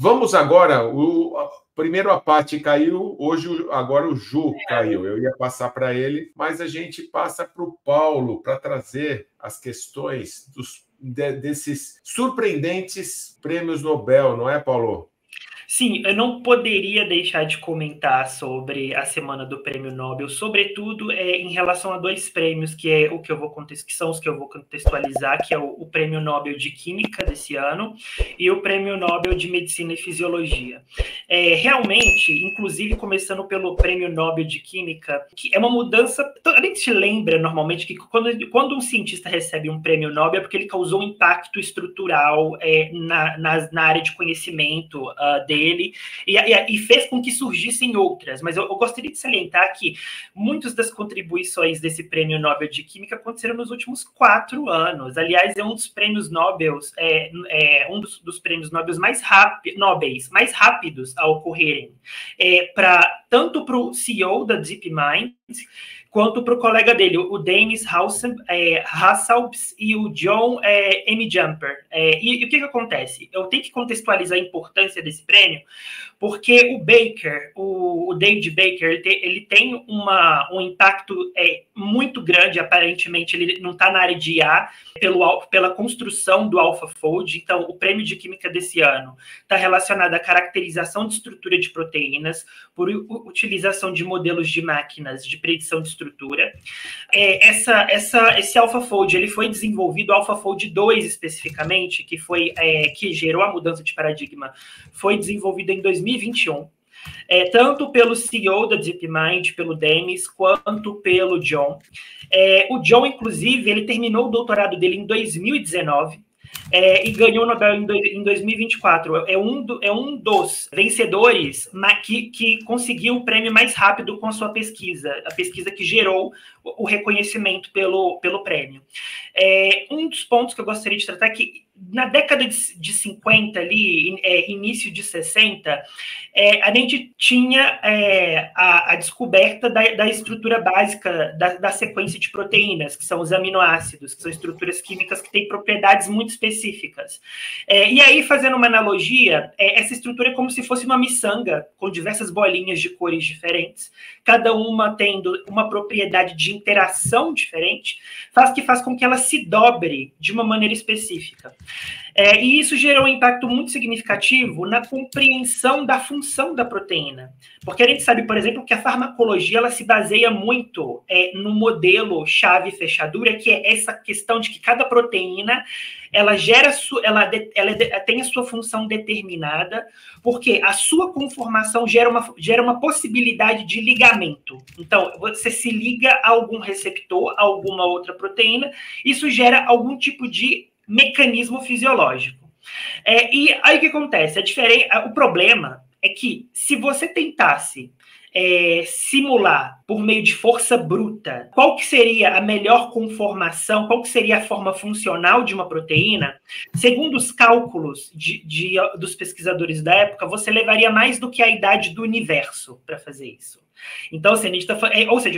Vamos agora, primeiro a Paty caiu, agora o Ju caiu. Eu ia passar para ele, mas a gente passa para o Paulo para trazer as questões desses surpreendentes prêmios Nobel, não é, Paulo? Sim, eu não poderia deixar de comentar sobre a semana do Prêmio Nobel, sobretudo em relação a dois prêmios, que são os que eu vou contextualizar, que é o Prêmio Nobel de Química desse ano e o Prêmio Nobel de Medicina e Fisiologia. Realmente, inclusive começando pelo Prêmio Nobel de Química, que é uma mudança. A gente lembra normalmente que quando um cientista recebe um prêmio Nobel é porque ele causou um impacto estrutural na área de conhecimento dele. E fez com que surgissem outras, mas eu gostaria de salientar que muitas das contribuições desse prêmio Nobel de Química aconteceram nos últimos 4 anos. Aliás, é um dos prêmios Nobel, dos prêmios Nobel mais rápidos a ocorrerem, tanto para o CEO da DeepMind, quanto para o colega dele, o Dennis Hasselbs e o John M. Jumper. E o que acontece? Eu tenho que contextualizar a importância desse prêmio, porque o David Baker, ele tem um impacto muito grande, aparentemente, ele não está na área de IA, pela construção do AlphaFold. Então, o prêmio de Química desse ano está relacionado à caracterização de estrutura de proteínas por utilização de modelos de máquinas de predição de estrutura. Esse AlphaFold, ele foi desenvolvido, o AlphaFold 2 especificamente, que gerou a mudança de paradigma, foi desenvolvido em 2021. Tanto pelo CEO da DeepMind, pelo Dennis, quanto pelo John. O John, inclusive, ele terminou o doutorado dele em 2019 e ganhou o Nobel em 2024. É um dos vencedores que conseguiu o prêmio mais rápido com a sua pesquisa, a pesquisa que gerou o reconhecimento pelo prêmio. Um dos pontos que eu gostaria de tratar é que na década de 50, ali, início de 60, a gente tinha a descoberta da estrutura básica da sequência de proteínas, que são os aminoácidos, que são estruturas químicas que têm propriedades muito específicas. E aí, fazendo uma analogia, essa estrutura é como se fosse uma miçanga, com diversas bolinhas de cores diferentes, cada uma tendo uma propriedade de interação diferente, faz com que ela se dobre de uma maneira específica. E isso gerou um impacto muito significativo na compreensão da função da proteína. Porque a gente sabe, por exemplo, que a farmacologia ela se baseia muito no modelo chave-fechadura, que é essa questão de que cada proteína ela tem a sua função determinada, porque a sua conformação gera uma possibilidade de ligamento. Então, você se liga a algum receptor, a alguma outra proteína, isso gera algum tipo de mecanismo fisiológico. E aí o que acontece? O problema é que se você tentasse simular por meio de força bruta qual que seria a melhor conformação, qual que seria a forma funcional de uma proteína, segundo os cálculos dos pesquisadores da época, você levaria mais do que a idade do universo para fazer isso. Então, assim, a gente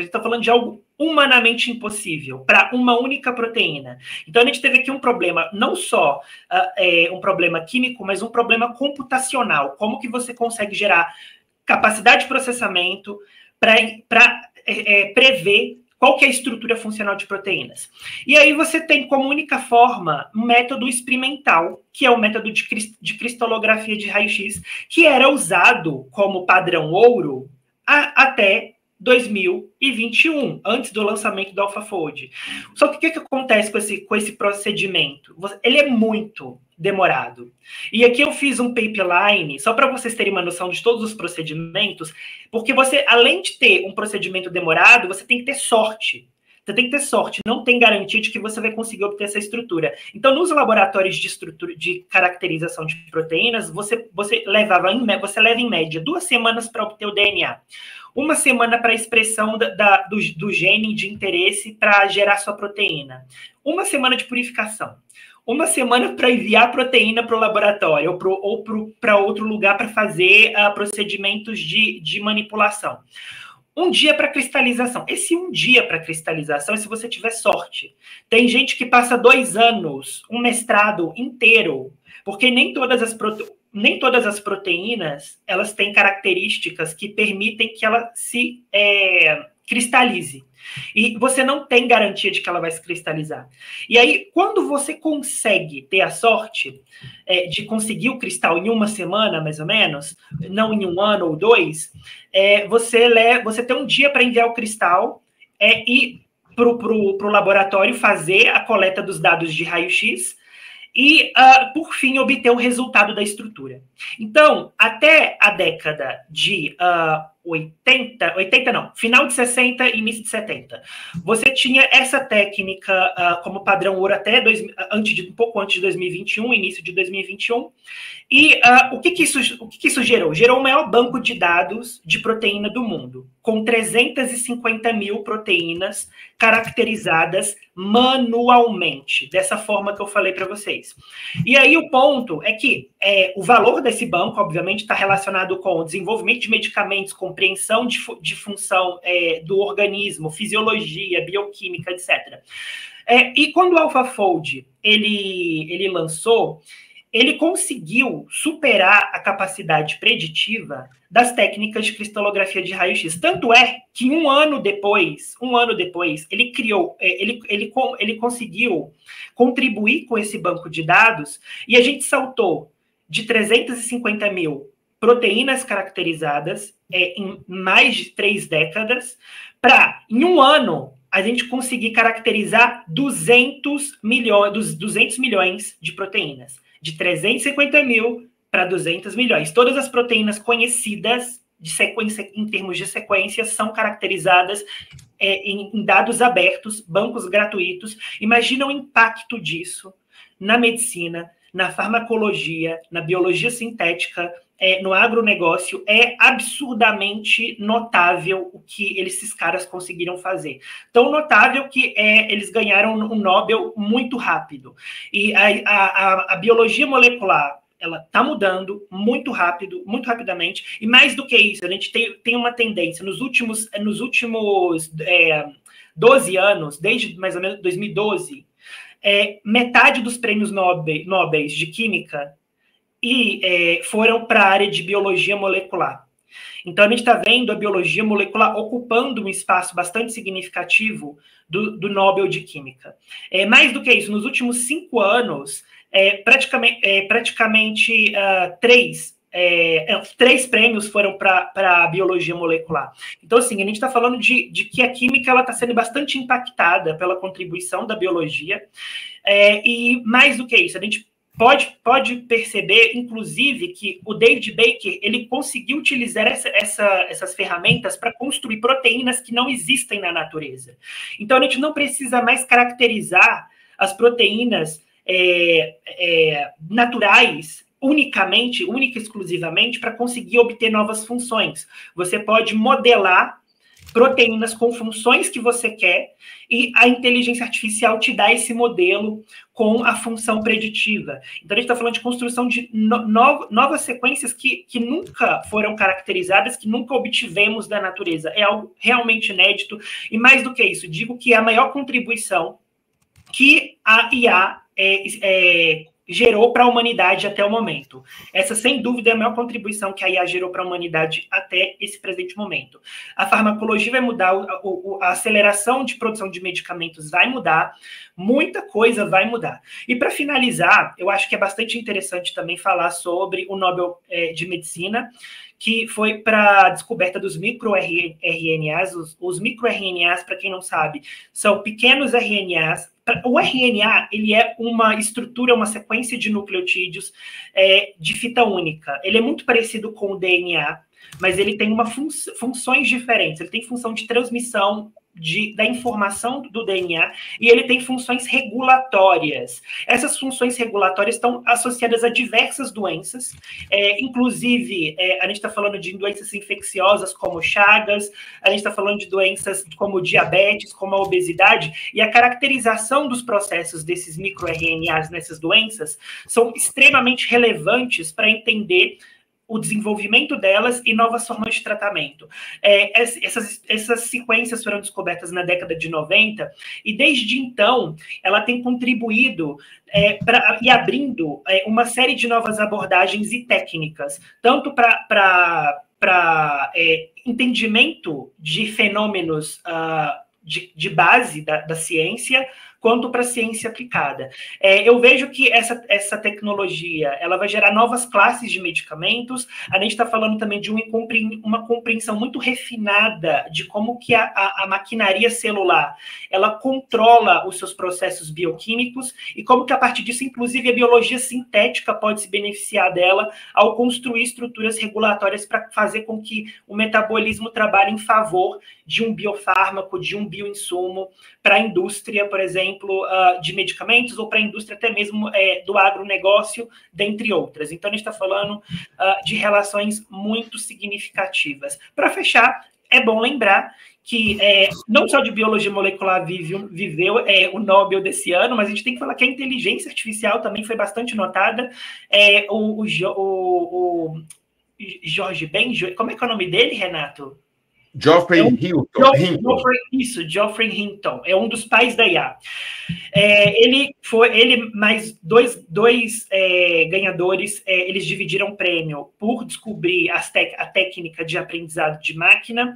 está falando de algo humanamente impossível para uma única proteína. Então, a gente teve aqui um problema, não só um problema químico, mas um problema computacional. Como que você consegue gerar capacidade de processamento para prever qual que é a estrutura funcional de proteínas. E aí você tem como única forma um método experimental, que é o método de cristalografia de raio-x, que era usado como padrão ouro até 2021, antes do lançamento do AlphaFold. Só que o que acontece com esse procedimento? Ele é muito demorado. E aqui eu fiz um pipeline, só para vocês terem uma noção de todos os procedimentos, porque você, além de ter um procedimento demorado, você tem que ter sorte. Você tem que ter sorte, não tem garantia de que você vai conseguir obter essa estrutura. Então, nos laboratórios de caracterização de proteínas, você leva em média 2 semanas para obter o DNA. 1 semana para a expressão do gene de interesse para gerar sua proteína. 1 semana de purificação. 1 semana para enviar a proteína para o laboratório ou para outro lugar para fazer procedimentos de manipulação. 1 dia para cristalização. Esse 1 dia para cristalização é se você tiver sorte. Tem gente que passa 2 anos, um mestrado inteiro, porque nem todas as nem todas as proteínas elas têm características que permitem que ela se cristalize. E você não tem garantia de que ela vai se cristalizar. E aí, quando você consegue ter a sorte de conseguir o cristal em uma semana, mais ou menos, não em um ano ou 2, você tem um dia para enviar o cristal e para o laboratório fazer a coleta dos dados de raio-x e, por fim, obter o resultado da estrutura. Então, até a década de 80 não, final de 60 e início de 70, você tinha essa técnica como padrão ouro até um pouco antes de 2021, início de 2021, e o que isso gerou? Gerou o maior banco de dados de proteína do mundo, com 350 mil proteínas caracterizadas manualmente, dessa forma que eu falei para vocês. E aí o ponto é que o valor desse banco, obviamente, está relacionado com o desenvolvimento de medicamentos, compreensão de função do organismo, fisiologia, bioquímica, etc. E quando o AlphaFold ele lançou, ele conseguiu superar a capacidade preditiva das técnicas de cristalografia de raio-x. Tanto é que um ano depois, ele criou, ele conseguiu contribuir com esse banco de dados e a gente saltou de 350 mil proteínas caracterizadas em mais de 3 décadas para, em um ano, a gente conseguir caracterizar 200 milhões de proteínas. De 350 mil para 200 milhões. Todas as proteínas conhecidas em termos de sequência são caracterizadas em dados abertos, bancos gratuitos. Imagina o impacto disso na medicina, na farmacologia, na biologia sintética, no agronegócio. É absurdamente notável o que esses caras conseguiram fazer. Tão notável que eles ganharam um Nobel muito rápido. E a biologia molecular, ela está mudando muito rápido, muito rapidamente. E mais do que isso, a gente tem uma tendência, nos últimos 12 anos, desde mais ou menos 2012, metade dos prêmios Nobel de Química foram para a área de biologia molecular. Então, a gente está vendo a biologia molecular ocupando um espaço bastante significativo do Nobel de Química. Mais do que isso, nos últimos 5 anos, praticamente 3 prêmios foram para a biologia molecular. Então, assim, a gente está falando de que a química está sendo bastante impactada pela contribuição da biologia. E mais do que isso, a gente pode perceber, inclusive, que o David Baker ele conseguiu utilizar essas ferramentas para construir proteínas que não existem na natureza. Então, a gente não precisa mais caracterizar as proteínas naturais única e exclusivamente para conseguir obter novas funções. Você pode modelar proteínas com funções que você quer e a inteligência artificial te dá esse modelo com a função preditiva. Então, a gente está falando de construção de novas sequências que nunca foram caracterizadas, que nunca obtivemos da natureza. É algo realmente inédito. E mais do que isso, digo que é a maior contribuição que a IA gerou para a humanidade até o momento. Essa, sem dúvida, é a maior contribuição que a IA gerou para a humanidade até esse presente momento. A farmacologia vai mudar, a aceleração de produção de medicamentos vai mudar, muita coisa vai mudar. E, para finalizar, eu acho que é bastante interessante também falar sobre o Nobel de Medicina, que foi para a descoberta dos microRNAs. Os microRNAs, para quem não sabe, são pequenos RNAs. O RNA, ele é uma estrutura, uma sequência de nucleotídeos de fita única. Ele é muito parecido com o DNA, mas ele tem funções diferentes. Ele tem função de transmissão da informação do DNA e ele tem funções regulatórias. Essas funções regulatórias estão associadas a diversas doenças, inclusive a gente está falando de doenças infecciosas como Chagas, a gente está falando de doenças como diabetes, como a obesidade, e a caracterização dos processos desses microRNAs nessas doenças são extremamente relevantes para entender o desenvolvimento delas e novas formas de tratamento. Essas sequências foram descobertas na década de 90 e, desde então, ela tem contribuído e abrindo uma série de novas abordagens e técnicas, tanto para entendimento de fenômenos de base da ciência, quanto para a ciência aplicada. Eu vejo que essa tecnologia ela vai gerar novas classes de medicamentos. A gente está falando também de uma compreensão muito refinada de como que a maquinaria celular ela controla os seus processos bioquímicos e como que, a partir disso, inclusive, a biologia sintética pode se beneficiar dela ao construir estruturas regulatórias para fazer com que o metabolismo trabalhe em favor de um biofármaco, de um bioinsumo, para a indústria, por exemplo, de medicamentos, ou para a indústria até mesmo do agronegócio, dentre outras. Então, a gente está falando de relações muito significativas. Para fechar, é bom lembrar que não só de biologia molecular viveu o Nobel desse ano, mas a gente tem que falar que a inteligência artificial também foi bastante notada. O Jorge Benjamin, como é que é o nome dele, Renato? Geoffrey Hinton. Geoffrey Hinton, é um dos pais da IA. Ele mais dois ganhadores, eles dividiram o prêmio por descobrir a técnica de aprendizado de máquina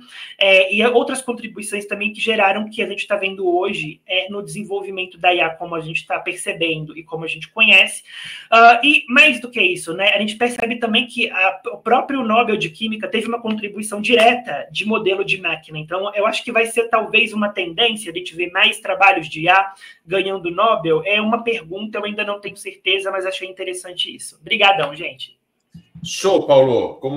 e outras contribuições também que geraram que a gente está vendo hoje no desenvolvimento da IA, como a gente está percebendo e como a gente conhece. E mais do que isso, né, a gente percebe também que o próprio Nobel de Química teve uma contribuição direta de modelo de máquina. Então, eu acho que vai ser talvez uma tendência de a gente ver mais trabalhos de IA ganhando Nobel. É uma pergunta, eu ainda não tenho certeza, mas achei interessante isso. Obrigadão, gente. Show, Paulo. Como